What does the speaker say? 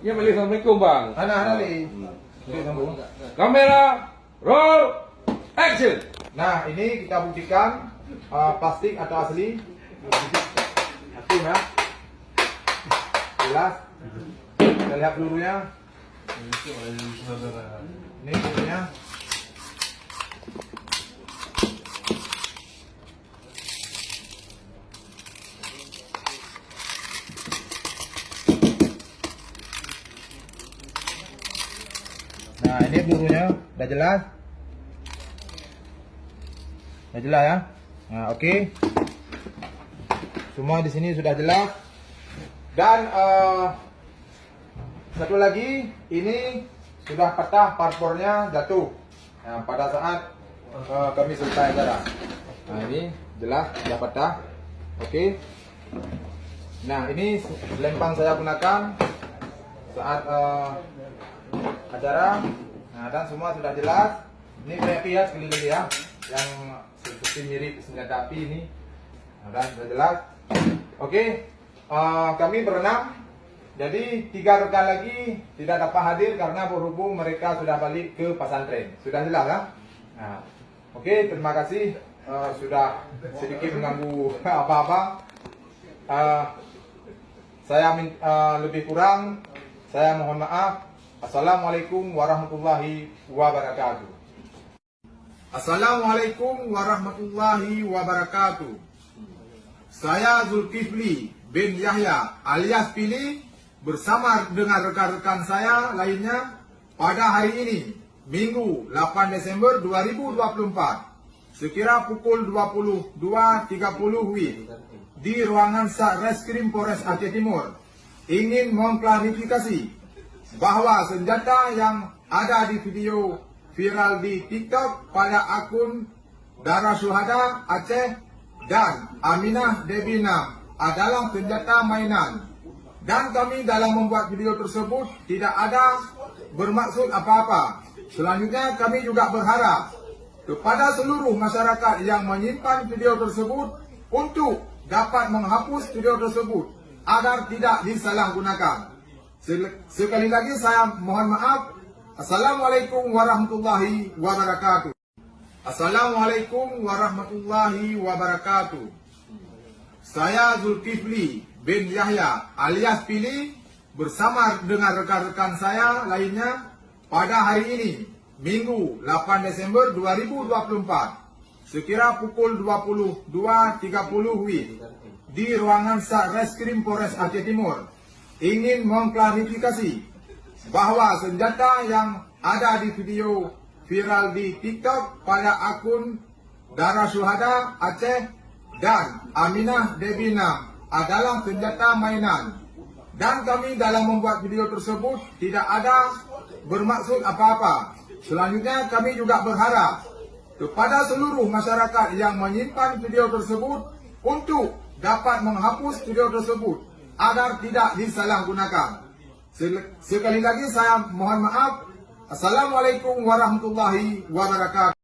Ya balik Assalamualaikum bang. Ana li. Sambung. Kamera roll action. Nah, ini kita buktikan plastik atau asli. Asli ya. Jelas. Kita lihat pelurunya. Ini pelurunya. Nah, ini pelurunya udah jelas. Udah jelas ya. Nah, oke. Semua di sini sudah jelas. Dan satu lagi, ini sudah patah parpornya jatuh. Nah, pada saat kami selesai acara. Nah, ini jelas sudah patah. Oke. Nah, ini lempang saya gunakan saat acara. Nah, dan semua sudah jelas. Ini VIP ya, sekali lagi ya, yang seperti mirip senjata api ini. Nah, dan sudah jelas. Oke, kami berenam. Jadi 3 rekan lagi tidak dapat hadir karena berhubung mereka sudah balik ke pesantren. Sudah jelas ya? Nah, oke, terima kasih sudah sedikit mengganggu apa-apa. Saya lebih kurang, saya mohon maaf. Assalamualaikum warahmatullahi wabarakatuh. Assalamualaikum warahmatullahi wabarakatuh. Saya Zulkifli bin Yahya alias Pili bersama dengan rekan-rekan saya lainnya pada hari ini, Minggu 8 Desember 2024, sekira pukul 22.30 WIB di ruangan Satreskrim Polres Aceh Timur, ingin mengklarifikasi bahwa senjata yang ada di video viral di TikTok pada akun Darah Syuhada Aceh dan Aminah Debina adalah senjata mainan. Dan kami dalam membuat video tersebut tidak ada bermaksud apa-apa. Selanjutnya kami juga berharap kepada seluruh masyarakat yang menyimpan video tersebut untuk dapat menghapus video tersebut agar tidak disalahgunakan. Sekali lagi saya mohon maaf. Assalamualaikum warahmatullahi wabarakatuh. Assalamualaikum warahmatullahi wabarakatuh. Saya Zulkifli bin Yahya alias Pili bersama dengan rekan-rekan saya lainnya pada hari ini, Minggu 8 Desember 2024, sekira pukul 22.30 WIB di ruangan Satreskrim Polres Aceh Timur, ingin mengklarifikasi bahwa senjata yang ada di video viral di TikTok pada akun Darah Syuhada Aceh dan Aminah Debina adalah senjata mainan. Dan kami dalam membuat video tersebut tidak ada bermaksud apa-apa. Selanjutnya kami juga berharap kepada seluruh masyarakat yang menyimpan video tersebut untuk dapat menghapus video tersebut agar tidak disalahgunakan. Sekali lagi saya mohon maaf. Assalamualaikum warahmatullahi wabarakatuh.